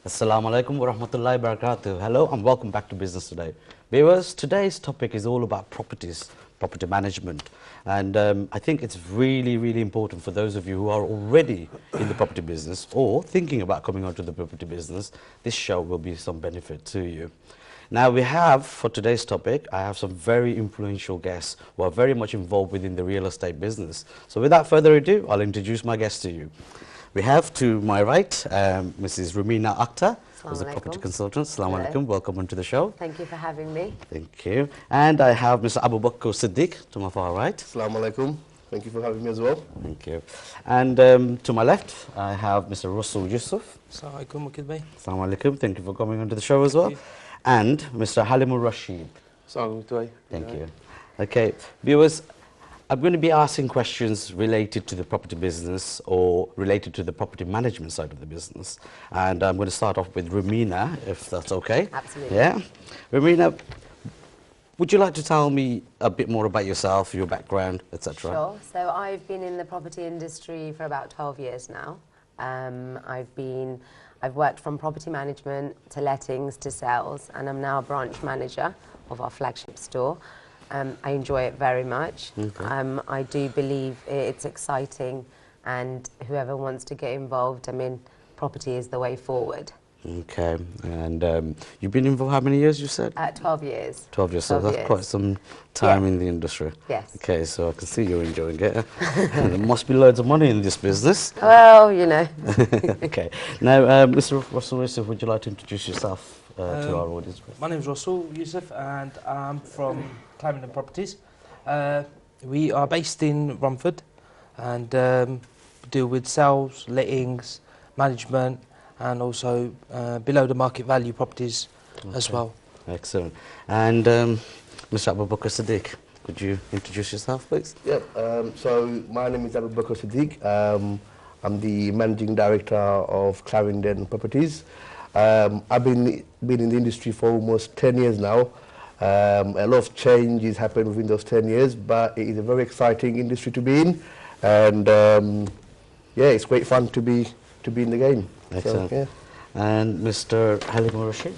Assalamu alaikum wa rahmatullahi wa barakatuh. Hello and welcome back to Business Today. Viewers, today's topic is all about properties, property management. And I think it's really important for those of you who are already in the property business or thinking about coming onto the property business. This show will be some benefit to you. Now we have, for today's topic, I have some very influential guests who are very much involved within the real estate business. So without further ado, I'll introduce my guests to you. We have to my right, Mrs. Rumina Akhtar, who's a property consultant. Assalamu alaikum, welcome onto the show. Thank you for having me. Thank you. And I have Mr. Abu Bakr Siddiq to my far right. Assalamu alaikum. Thank you for having me as well. Thank you. And to my left, I have Mr. Russell Yusuf. Assalamu alaikum, Mukit Miah. Assalamu alaikum. Thank you for coming onto the show as well. And Mr. Halimur Rashid. Assalamu alaikum. Thank you. Okay, viewers, I'm going to be asking questions related to the property business or related to the property management side of the business. And I'm going to start off with Rumina, if that's okay. Absolutely. Yeah? Rumina, would you like to tell me a bit more about yourself, your background, etc.? Sure. So I've been in the property industry for about 12 years now. I've worked from property management to lettings to sales, and I'm now a branch manager of our flagship store. I enjoy it very much. Okay. I do believe it's exciting, and whoever wants to get involved, I mean, property is the way forward. Okay, and you've been involved how many years, you said? 12 years. 12 years, so 12 that's years. quite some time Yeah. in the industry. Yes. Okay, so I can see you're enjoying it. There must be loads of money in this business. Well, you know. Okay, now Mr. Russell Yusuf, would you like to introduce yourself to our audience? My name is Russell Yusuf and I'm from Clarendon Properties. We are based in Romford and deal with sales, lettings, management and also below the market value properties as well. Excellent. And Mr. Abu Bakr Siddiq, could you introduce yourself, please? Yep. So my name is Abu Bakr Siddiq. I'm the managing director of Clarendon Properties. I've been in the industry for almost 10 years now. A lot of changes happened within those 10 years, but it is a very exciting industry to be in, and yeah, it's great fun to be in the game. Excellent. So, yeah. And Mr. Halimur Rashid,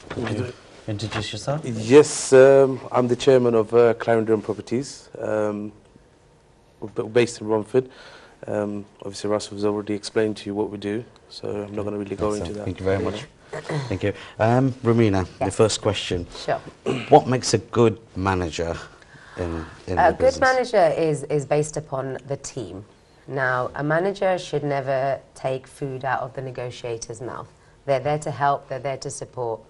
could you introduce yourself? Yes, I'm the chairman of Clarendon Properties. We're based in Romford. Obviously, Russell has already explained to you what we do, so I'm not going to really go into that. Thank you very much. Thank you. Rumina, the Yes. first question. Sure. What makes a good manager in the A good business? manager is based upon the team. Now, a manager should never take food out of the negotiator's mouth. They're there to help, they're there to support.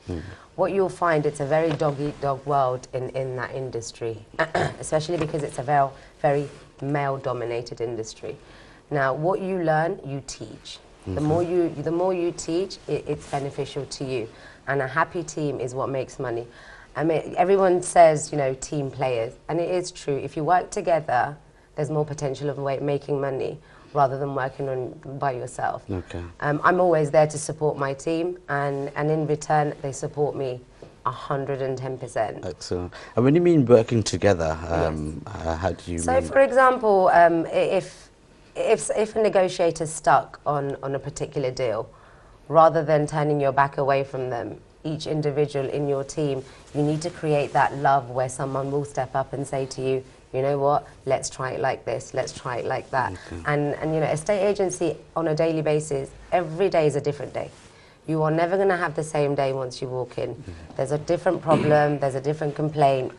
What you'll find, it's a very dog-eat-dog world in that industry, especially because it's a very male-dominated industry. Now, what you learn, you teach. The more you teach, it's beneficial to you. And a happy team is what makes money. I mean, everyone says, you know, team players, and it is true. If you work together, there's more potential of making money rather than working by yourself. Okay. I'm always there to support my team, and in return, they support me 110%. Excellent. And when you mean working together, how do you So, mean? for example, if a negotiator's stuck on a particular deal, rather than turning your back away from them, each individual in your team, you need to create that love where someone will step up and say to you, you know what, let's try it like this, let's try it like that. Okay. And you know, estate agency on a daily basis, every day is a different day. You are never going to have the same day once you walk in. There's a different problem, there's a different complaint,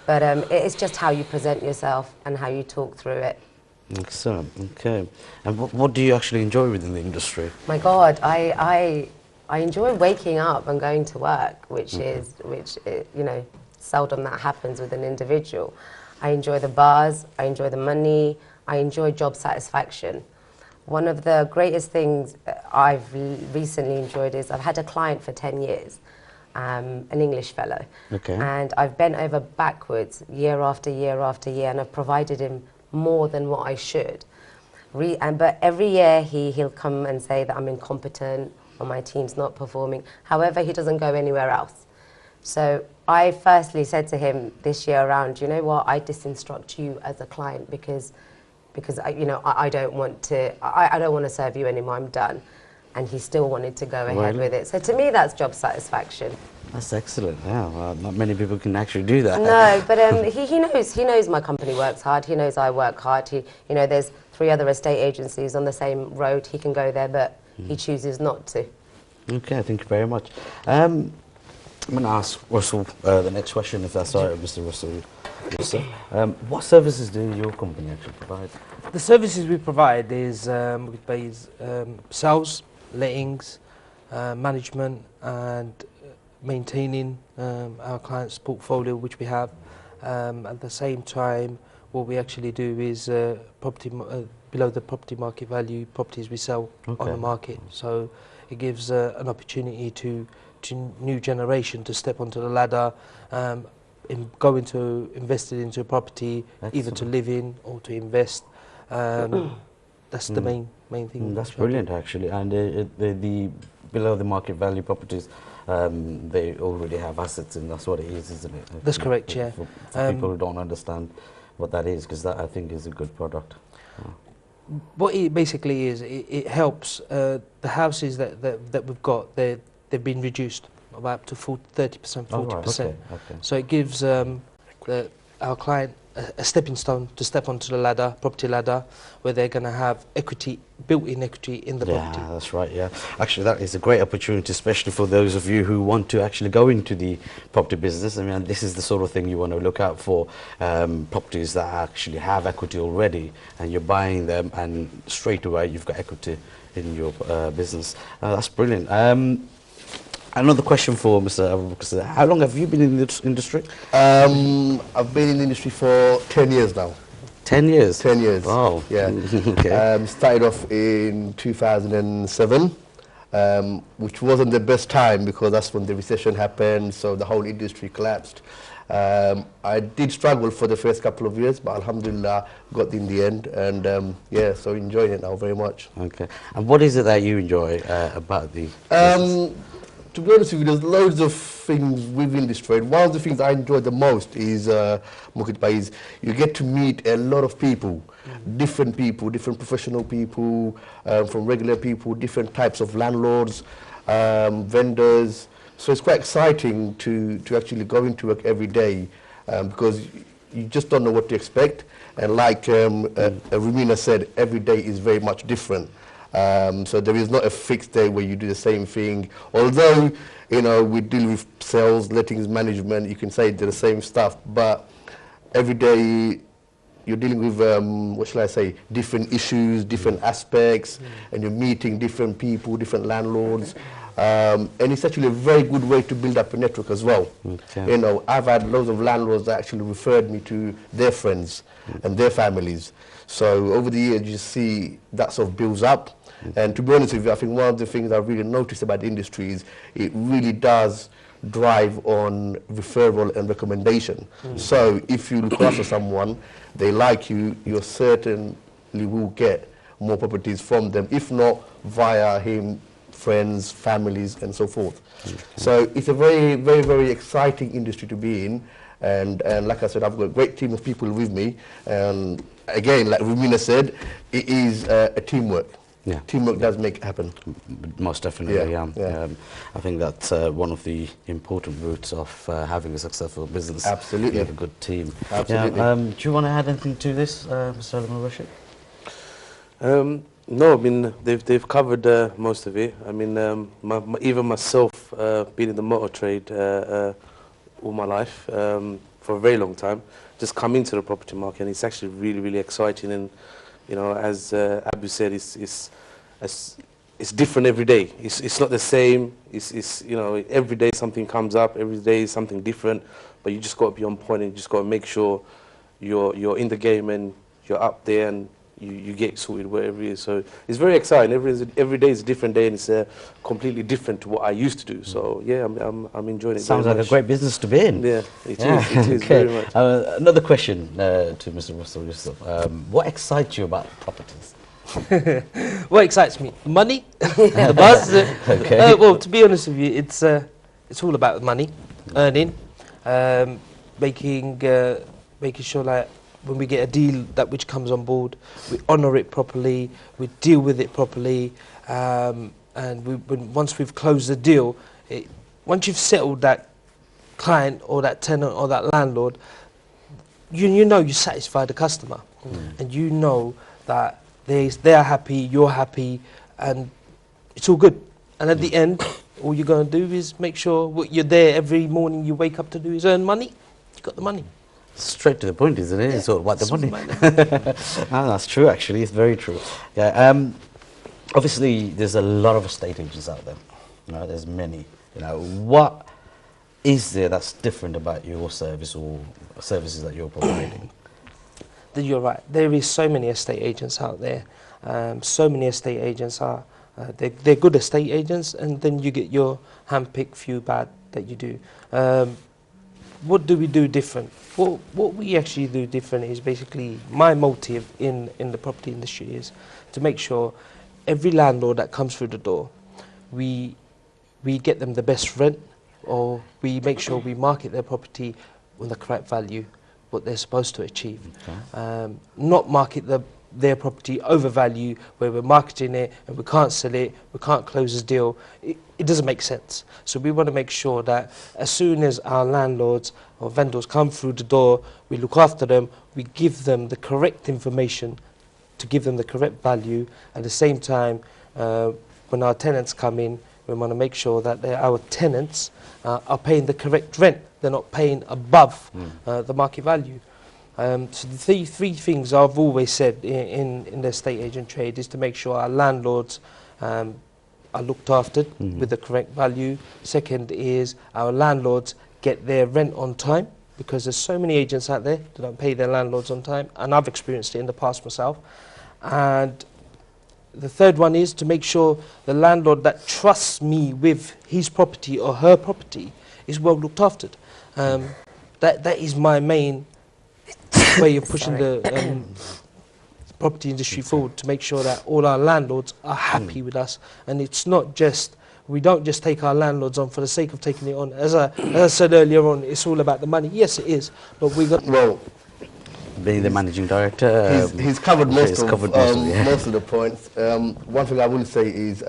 but it's just how you present yourself and how you talk through it. Excellent. Okay. And what do you actually enjoy within the industry? My God, I enjoy waking up and going to work, which you know, seldom that happens with an individual. I enjoy the bars, I enjoy the money, I enjoy job satisfaction. One of the greatest things I've recently enjoyed is I've had a client for 10 years, an English fellow. Okay. And I've bent over backwards year after year after year, and I've provided him more than what I should. But every year he'll come and say that I'm incompetent or my team's not performing. However, he doesn't go anywhere else. So I firstly said to him this year around, you know what, I disinstruct you as a client because I don't want to serve you anymore. I'm done. and he still wanted to go ahead Really? with it. So to me, that's job satisfaction. That's excellent. Yeah, well, not many people can actually do that. No, but he knows my company works hard. He knows I work hard. There's 3 other estate agencies on the same road. He can go there, but he chooses not to. Okay, thank you very much. I'm going to ask Russell the next question, if that's all right, Mr. Russell. Yes, sir. What services do your company actually provide? The services we provide is sales, lettings, management, and maintaining our clients' portfolio, which we have. At the same time, what we actually do is below the property market value properties we sell on the market. So it gives an opportunity to new generation to step onto the ladder, invested into a property, either to live in or to invest. That's the main thing. That's brilliant, actually. And the below the market value properties, they already have assets, and that's what it is, isn't it? That's correct, yeah. For people who don't understand what that is, because that, I think, is a good product. What it basically is, it helps the houses that we've got. They've been reduced by up to 30%, 40%. Oh, right, okay. So it gives our client a stepping stone to step onto the ladder, property ladder, where they're going to have equity, built-in equity in the property. Yeah, that's right, yeah. Actually, that is a great opportunity, especially for those of you who want to actually go into the property business. I mean, this is the sort of thing you want to look out for, properties that actually have equity already, and you're buying them, and straight away you've got equity in your business. That's brilliant. Another question for Mr. Abu Bakr. How long have you been in this industry? I've been in the industry for 10 years now. 10 years? 10 years. Wow. Yeah. Okay. Started off in 2007, which wasn't the best time because that's when the recession happened, so the whole industry collapsed. I did struggle for the first couple of years, but alhamdulillah, got in the end, and yeah, so enjoying it now very much. Okay. And what is it that you enjoy about the business? To be honest with you, there's loads of things within this trade. One of the things I enjoy the most is, Mukit Miah, is you get to meet a lot of people, different professional people, from regular people, different types of landlords, vendors. So it's quite exciting to actually go into work every day, because you just don't know what to expect. And like Rumina said, every day is very much different. So there is not a fixed day where you do the same thing. Although, we deal with sales, lettings, management, you can say they're the same stuff, but every day you're dealing with, what shall I say, different issues, different aspects, and you're meeting different people, different landlords. And it's actually a very good way to build up a network as well. Okay. I've had loads of landlords that actually referred me to their friends and their families. So over the years, you see that sort of builds up. And to be honest with you, I think one of the things I really noticed about the industry is it really does drive on referral and recommendation. So if you look after someone, they like you, you certainly will get more properties from them, if not via him, friends, families, and so forth. So it's a very, very, very exciting industry to be in. And like I said, I've got a great team of people with me. And again, like Rumina said, it is a teamwork. Yeah. Teamwork does make it happen. Most definitely, yeah. I think that's one of the important roots of having a successful business. Absolutely. You have a good team. Absolutely. Yeah, do you want to add anything to this, Mr. Al-Rashid? No, I mean, they've covered most of it. I mean, even myself, being in the motor trade all my life, for a very long time, just come into the property market, and it's actually really, really exciting. And as Abu said, it's different every day. It's not the same. It's every day something comes up. Every day is something different. But you just got to be on point, and you just got to make sure you're in the game and you're up there, and you get sorted wherever it is. So it's very exciting. Every day is a different day, and it's completely different to what I used to do. So yeah, I'm enjoying it. Sounds like a great businst to be in. Yeah, it is okay. very much. Another question to Mr. Russell yourself. What excites you about properties? What excites me? Money, the buzz. Okay. Well, to be honest with you, it's all about money, earning, making sure like, when we get a deal which comes on board, we honour it properly, we deal with it properly, and once we've closed the deal, once you've settled that client or that tenant or that landlord, you know you satisfy the customer, and you know that they're happy, you're happy, and it's all good. And at the end, all you're going to do is make sure what you're there every morning you wake up to do is earn money. You got the money. Straight to the point, isn't it? Yeah. It's all about the money. Ah, that's true, actually. It's very true. Yeah. Obviously, there's a lot of estate agents out there. You know, there's many. You know, what is there that's different about your service or services that you're providing? You're right. There is so many estate agents out there. So many estate agents are they're good estate agents, and then you get your hand-picked few bad that you do. What do we do different? What we actually do different is basically my motive in the property industry is to make sure every landlord that comes through the door, we get them the best rent, or we make sure we market their property on the correct value, what they're supposed to achieve. Okay. Not market their property overvalue, where we're marketing it and we can't sell it, we can't close this deal. It doesn't make sense. So we want to make sure that as soon as our landlords or vendors come through the door, we look after them, we give them the correct information to give them the correct value. At the same time, when our tenants come in, we want to make sure that our tenants are paying the correct rent. They're not paying above the market value. So the three things I've always said in the estate agent trade is to make sure our landlords are looked after with the correct value. Second is our landlords get their rent on time, because there's so many agents out there that don't pay their landlords on time, and I've experienced it in the past myself. And the third one is to make sure the landlord that trusts me with his property or her property is well looked after. That is my main way of pushing the property industry forward, to make sure that all our landlords are happy with us. And it's not just, we don't just take our landlords on for the sake of taking it on. As I said earlier on, it's all about the money. Yes, it is, but we got... Well, being the managing director, he's covered most of the points. One thing I will say is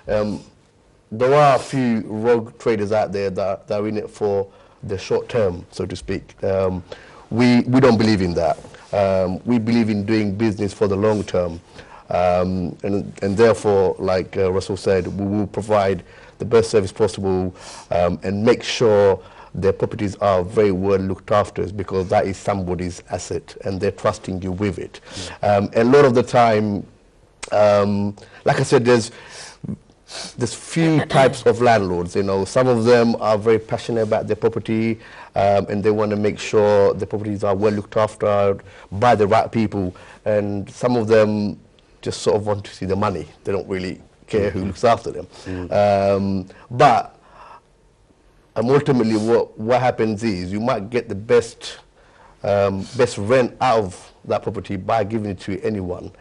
there are a few rogue traders out there that are in it for the short term, so to speak. We don't believe in that. We believe in doing business for the long term, and therefore, like Russell said, we will provide the best service possible and make sure their properties are very well looked after, because that is somebody's asset and they're trusting you with it. A lot of the time, like I said, there's few types of landlords. You know, some of them are very passionate about their property and they want to make sure the properties are well looked after by the right people, and some of them just sort of want to see the money. They don't really care who looks after them. But ultimately what happens is you might get the best rent out of that property by giving it to anyone,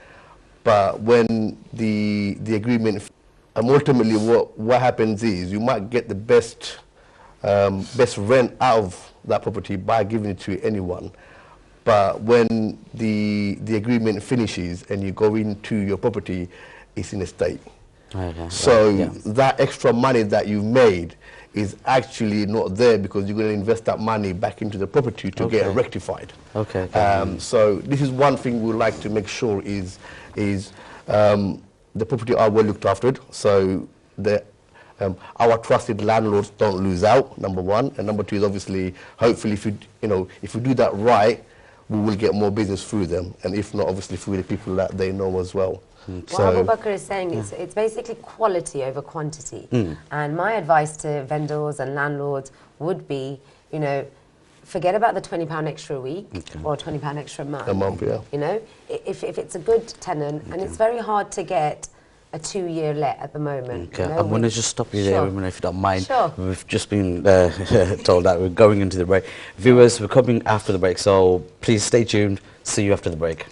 but when the agreement, ultimately what happens is you might get the best rent out of that property by giving it to anyone, but when the agreement finishes and you go into your property, it's in a state. Okay. So that extra money that you've made is actually not there, because you're going to invest that money back into the property to get it rectified. Okay. So this is one thing we like to make sure is the property are well looked after, so our trusted landlords don't lose out, number one, and number two is obviously, hopefully, if we do that right, we will get more business through them, and if not, obviously through the people that they know as well. What Abu Bakr is saying is it's basically quality over quantity. And my advice to vendors and landlords would be, forget about the £20 extra a week or £20 extra a month. A month, yeah. You know, if it's a good tenant, and it's very hard to get a 2-year let at the moment. Okay, I'm going to just stop you there, if you don't mind. Sure. We've just been told that we're going into the break. Viewers, we're coming after the break, so please stay tuned. See you after the break.